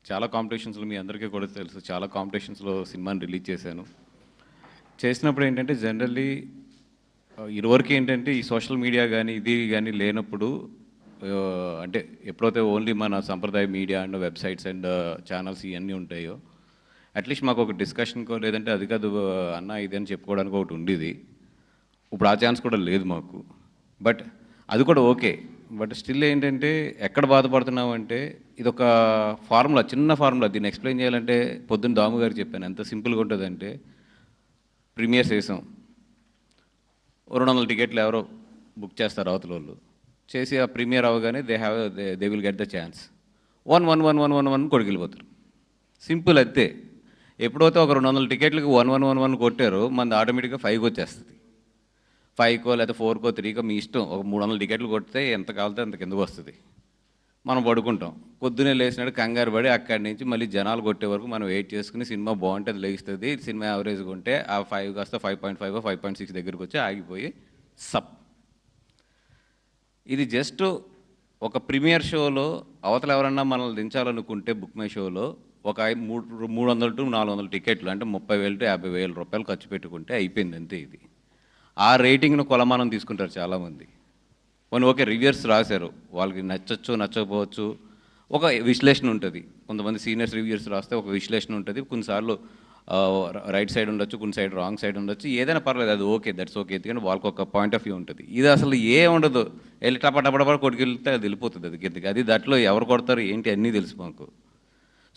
చాలా కాంపిటీషన్స్లో మీ అందరికీ కూడా తెలుసు. చాలా కాంపిటీషన్స్లో సినిమాని రిలీజ్ చేశాను. చేసినప్పుడు ఏంటంటే జనరల్లీ ఇదివరకు ఏంటంటే ఈ సోషల్ మీడియా కానీ ఇది కానీ లేనప్పుడు అంటే ఎప్పుడైతే ఓన్లీ మన సంప్రదాయ media and websites and channels ఇవన్నీ ఉంటాయో అట్లీస్ట్ మాకు ఒక డిస్కషన్కో లేదంటే అది కాదు అన్న ఇది అని చెప్పుకోవడానికి ఒకటి ఉండేది. ఇప్పుడు ఆ ఛాన్స్ కూడా లేదు మాకు. బట్ అది కూడా ఓకే. బట్ స్టిల్ ఏంటంటే ఎక్కడ బాధపడుతున్నామంటే ఇదొక ఫార్ములా, చిన్న ఫార్ములా. దీన్ని ఎక్స్ప్లెయిన్ చేయాలంటే పొద్దున్న దాము గారికి చెప్పాను ఎంత సింపుల్గా ఉంటుందంటే, ప్రీమియర్స్ వేసాం, 200 టికెట్లు ఎవరో బుక్ చేస్తారు అవతల వాళ్ళు చేసి ఆ ప్రీమియర్ అవగానే they will get the chance 1 కొడుకెళ్ళిపోతారు. సింపుల్ అంతే. ఎప్పుడైతే ఒక 200 టికెట్లకి 1 కొట్టారో మనది ఆటోమేటిక్గా 5 వచ్చేస్తుంది. 5కో లేదా 4కో 3కో మీ ఇష్టం. ఒక 300 టికెట్లు కొడితే ఎంత కావాలితే అంత కిందకు వస్తుంది. మనం పడుకుంటాం. పొద్దున్నే లేచినాడు కంగారు పడి అక్కడి నుంచి మళ్ళీ జనాలు కొట్టే వరకు మనం వెయిట్ చేసుకుని సినిమా బాగుంటే అది లేస్తుంది. సినిమా యావరేజ్గా ఉంటే ఆ 5 కాస్త 5.5 5.6 దగ్గరికి వచ్చి ఆగిపోయి సప్. ఇది జస్ట్ ఒక ప్రీమియర్ షోలో అవతల ఎవరన్నా మనల్ని దించాలనుకుంటే బుక్ మై షోలో ఒక 300 to 400 టికెట్లు అంటే 30,000 to 50,000 రూపాయలు ఖర్చు పెట్టుకుంటే అయిపోయింది అంతే. ఇది ఆ రేటింగ్ను కొలమానం తీసుకుంటారు చాలామంది. కొన్ని ఓకే రివ్యూర్స్ రాశారు, వాళ్ళకి నచ్చచ్చు నచ్చకపోవచ్చు, ఒక విశ్లేషణ ఉంటుంది. కొంతమంది సీనియర్స్ రివ్యూర్స్ రాస్తే ఒక విశ్లేషణ ఉంటుంది. కొన్నిసార్లు రైట్ సైడ్ ఉండొచ్చు, కొన్ని సైడ్ రాంగ్ సైడ్ ఉండొచ్చు, ఏదైనా పర్లేదు, అది ఓకే, దట్స్ ఓకే. ఎందుకంటే వాళ్ళకి ఒక పాయింట్ ఆఫ్ వ్యూ ఉంటుంది. ఇది అసలు ఉండదు, వెళ్ళి టపటపడపడ కొట్టుకెళ్తే అది వెళ్ళిపోతుంది అది కిందకి. అది దాంట్లో ఎవరు కొడతారు ఏంటి అన్నీ తెలుసు మాకు.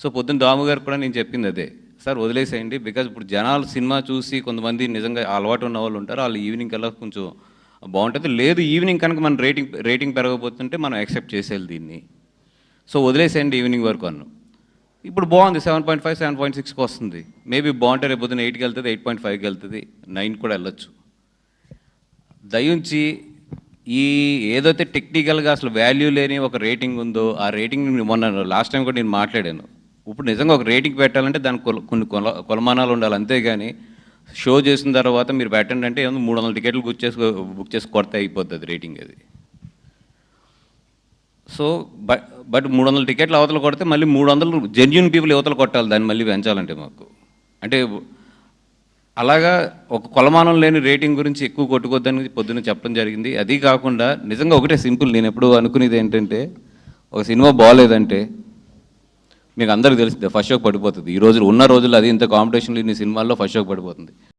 సో పొద్దున్న దాము గారు కూడా నేను చెప్పింది అదే, సార్ వదిలేసేయండి. బికాజ్ ఇప్పుడు జనాలు సినిమా చూసి కొంతమంది నిజంగా అలవాటు ఉన్న వాళ్ళు ఉంటారు, వాళ్ళు ఈవినింగ్ కల్లా కొంచెం బాగుంటుంది. లేదు ఈవినింగ్ కనుక మన రేటింగ్ పెరగబోతుంటే మనం యాక్సెప్ట్ చేసేయాలి దీన్ని. సో వదిలేసేయండి ఈవినింగ్ వరకు అన్నాం. ఇప్పుడు బాగుంది, 7.5 7.6కి వస్తుంది. మేబీ బాగుంటే రేపు పొద్దున్న 8కి వెళ్తుంది, 8.5కి వెళ్తుంది, 9 కూడా వెళ్ళొచ్చు. దయించి ఈ ఏదైతే టెక్నికల్గా అసలు వాల్యూ లేని ఒక రేటింగ్ ఉందో ఆ రేటింగ్ మొన్న లాస్ట్ టైం కూడా నేను మాట్లాడాను. ఇప్పుడు నిజంగా ఒక రేటింగ్ పెట్టాలంటే దానికి కొన్ని కొలమానాలు ఉండాలి. అంతేగాని షో చేసిన తర్వాత మీరు పెట్టండి అంటే ఏమో 300 టికెట్లు బుక్ చేసి కొడితే అయిపోతుంది రేటింగ్ అది. సో బట్ 300 టికెట్లు అవతల కొడితే మళ్ళీ 300 జెన్యూన్ పీపుల్ యువతలు కొట్టాలి దాన్ని మళ్ళీ పెంచాలంటే మాకు. అంటే అలాగా ఒక కొలమానం లేని రేటింగ్ గురించి ఎక్కువ కొట్టుకోద్దని పొద్దున్న చెప్పడం జరిగింది. అది కాకుండా నిజంగా ఒకటే సింపుల్, నేను ఎప్పుడు అనుకునేది ఏంటంటే, ఒక సినిమా బాగాలేదంటే మీకు అందరికీ తెలిసిందే ఫస్ట్ షోకి పడిపోతుంది. ఈ రోజులు ఉన్న రోజులు అది ఇంత కాంపిటీషన్లు ఇన్ని సినిమాల్లో ఫస్ట్ షోకి పడిపోతుంది.